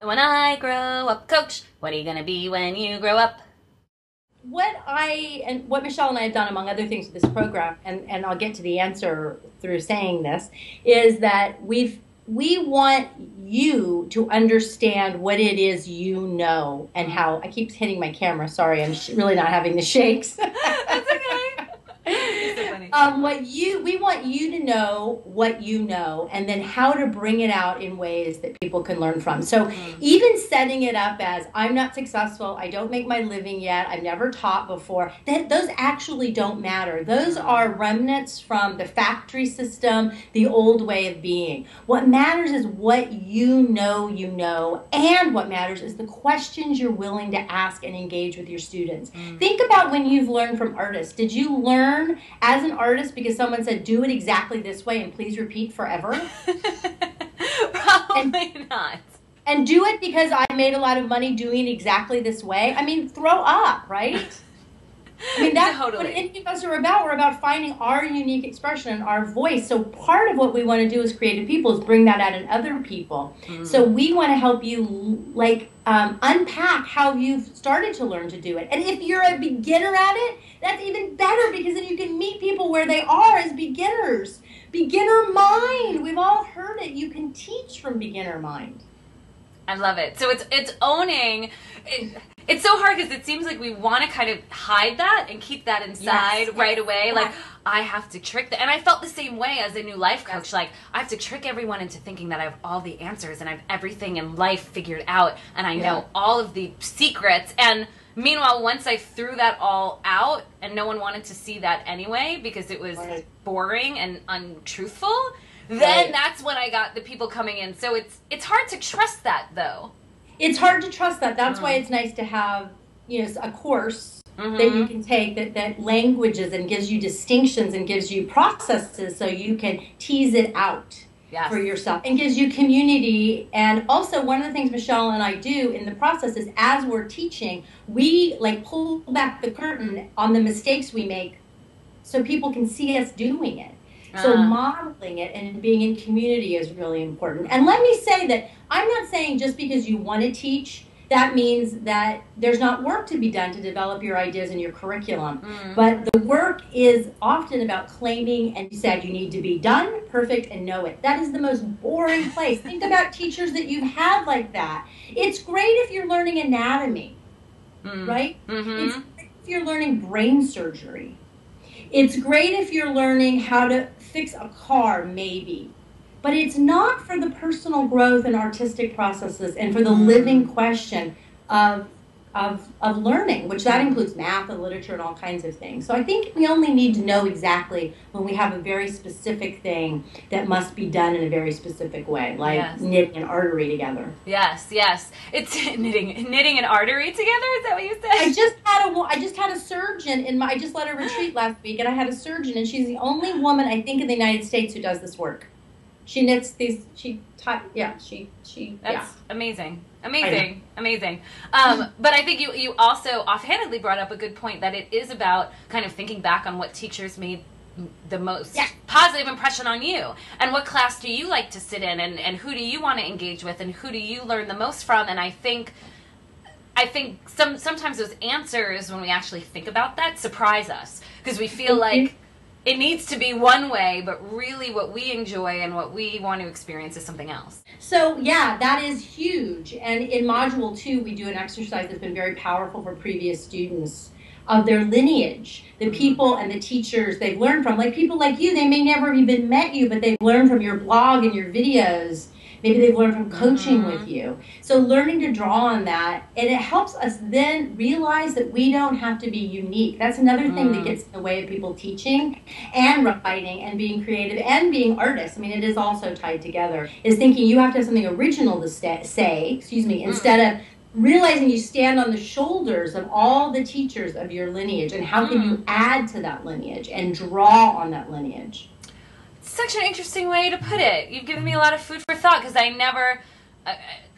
When I grow up, Coach, what are you going to be when you grow up? What Michelle and I have done, among other things, with this program, and I'll get to the answer through saying this, is that we want you to understand what it is you know and how. I keep hitting my camera. Sorry, I'm really not having the shakes. That's okay. It's so funny. We want you to know what you know, and then how to bring it out in ways that people can learn from. So even setting it up as, I'm not successful, I don't make my living yet, I've never taught before, those actually don't matter. Those are remnants from the factory system, the old way of being. What matters is what you know, and what matters is the questions you're willing to ask and engage with your students. Think about when you've learned from artists. Did you learn as an artist because someone said, do it exactly this way and please repeat forever? Probably not. And do it because I made a lot of money doing it exactly this way? I mean, throw up, right? I mean, that's Totally. what any of us are about. We're about finding our unique expression and our voice. So part of what we want to do as creative people is bring that out in other people. So we want to help you unpack how you've started to learn to do it. And if you're a beginner at it, that's even better, because then you can meet people where they are as beginners. Beginner mind. We've all heard it. You can teach from beginner mind. I love it. So it's owning. It's so hard because it seems like we want to kind of hide that and keep that inside right away. Yes. Like, I have to trick and I felt the same way as a new life coach. Like, I have to trick everyone into thinking that I have all the answers and I have everything in life figured out and I know all of the secrets. And meanwhile, once I threw that all out and no one wanted to see that anyway because it was boring and untruthful, then that's when I got the people coming in. So it's hard to trust that, though. It's hard to trust that. That's why it's nice to have, a course that you can take that languages and gives you distinctions and gives you processes so you can tease it out for yourself, and gives you community. And also, one of the things Michelle and I do in the process is, as we're teaching, we pull back the curtain on the mistakes we make so people can see us doing it. So modeling it and being in community is really important. And let me say that I'm not saying just because you want to teach, that means that there's not work to be done to develop your ideas and your curriculum. But the work is often about claiming, and you said you need to be done, perfect, and know it. That is the most boring place. Think about teachers that you've had like that. It's great if you're learning anatomy, right? It's great if you're learning brain surgery. It's great if you're learning how to fix a car, maybe. But it's not for the personal growth and artistic processes and for the living question of learning, which that includes math and literature and all kinds of things. So I think we only need to know exactly when we have a very specific thing that must be done in a very specific way, like knitting an artery together. Yes. It's knitting an artery together. Is that what you said? I just had a surgeon I just led a retreat last week, and I had a surgeon, and she's the only woman I think in the United States who does this work. She knits these. That's amazing. But I think you also offhandedly brought up a good point, that it is about kind of thinking back on what teachers made the most positive impression on you, and what class do you like to sit in, and who do you want to engage with, and who do you learn the most from. And I think sometimes those answers, when we actually think about that, surprise us, because we feel like it needs to be one way, but really what we enjoy and what we want to experience is something else. So that is huge. And in Module 2, we do an exercise that's been very powerful for previous students of their lineage, the people and the teachers they've learned from. Like people like you, they may never have even met you, but they've learned from your blog and your videos. Maybe they've learned from coaching with you. So learning to draw on that, and it helps us then realize that we don't have to be unique. That's another thing that gets in the way of people teaching and writing and being creative and being artists. I mean, it is also tied together, is thinking you have to have something original to say, instead of realizing you stand on the shoulders of all the teachers of your lineage, and how can you add to that lineage and draw on that lineage. Such an interesting way to put it. You've given me a lot of food for thought, because I never,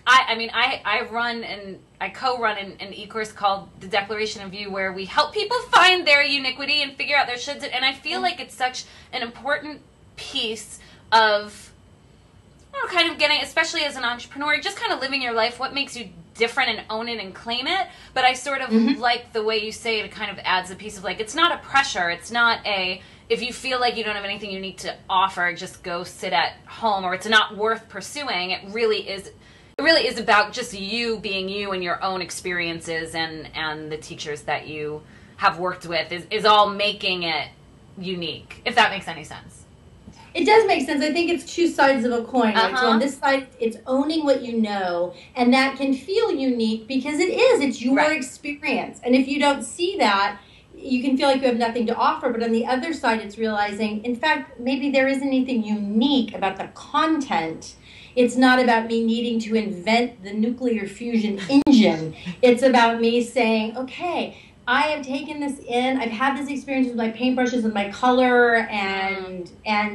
I run and I co-run an e-course called The Declaration of You, where we help people find their uniquity and figure out their shoulds. And I feel like it's such an important piece of kind of getting, especially as an entrepreneur, just kind of living your life, what makes you different, and own it and claim it. But I sort of like the way you say it kind of adds a piece of like, it's not a pressure. It's not a, if you feel like you don't have anything unique to offer, just go sit at home, or it's not worth pursuing. It really is about just you being you and your own experiences, and the teachers that you have worked with is all making it unique, if that makes any sense. It does make sense. I think it's two sides of a coin. Right? So on this side, it's owning what you know, and that can feel unique because it is. It's your experience. And if you don't see that, you can feel like you have nothing to offer. But on the other side, it's realizing, in fact, maybe there isn't anything unique about the content. It's not about me needing to invent the nuclear fusion engine. It's about me saying, okay, I have taken this in. I've had this experience with my paintbrushes and my color, and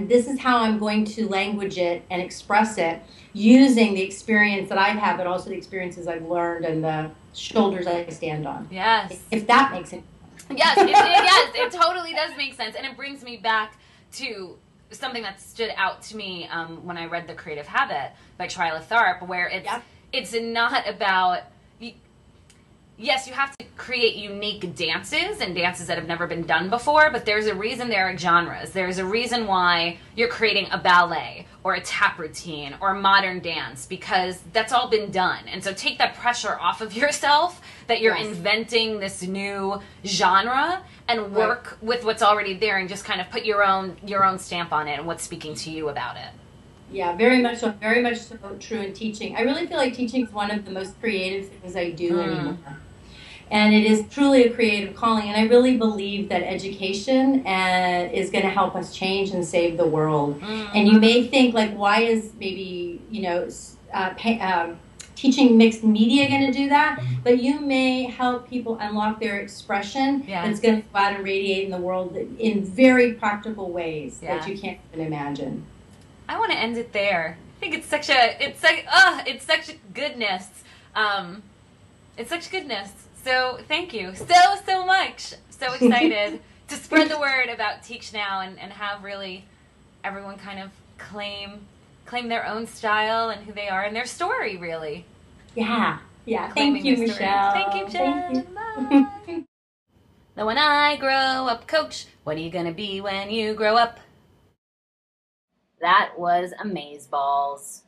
this is how I'm going to language it and express it using the experience that I've had, but also the experiences I've learned and the shoulders I stand on. Yes. If that makes sense. Yes, yes, it totally does make sense. And it brings me back to something that stood out to me when I read The Creative Habit by Twyla Tharp, where it's not about... Yes, you have to create unique dances and dances that have never been done before, but there's a reason there are genres. There's a reason why you're creating a ballet or a tap routine or modern dance, because that's all been done. And so take that pressure off of yourself that you're inventing this new genre, and work with what's already there and just kind of put your own stamp on it and what's speaking to you about it. Yeah, very much so true in teaching. I really feel like teaching is one of the most creative things I do anymore. And it is truly a creative calling. And I really believe that education is going to help us change and save the world. And you may think, like, why is maybe, teaching mixed media going to do that? But you may help people unlock their expression that's going to go out and radiate in the world in very practical ways that you can't even imagine. I want to end it there. I think it's such a goodness. It's such goodness. So thank you so much. So excited to spread the word about Teach Now and have really everyone kind of claim their own style and who they are and their story, really. Yeah. Thank you, Michelle. Thank you, Jen. Bye. Now when I grow up, Coach, what are you going to be when you grow up? That was amazeballs.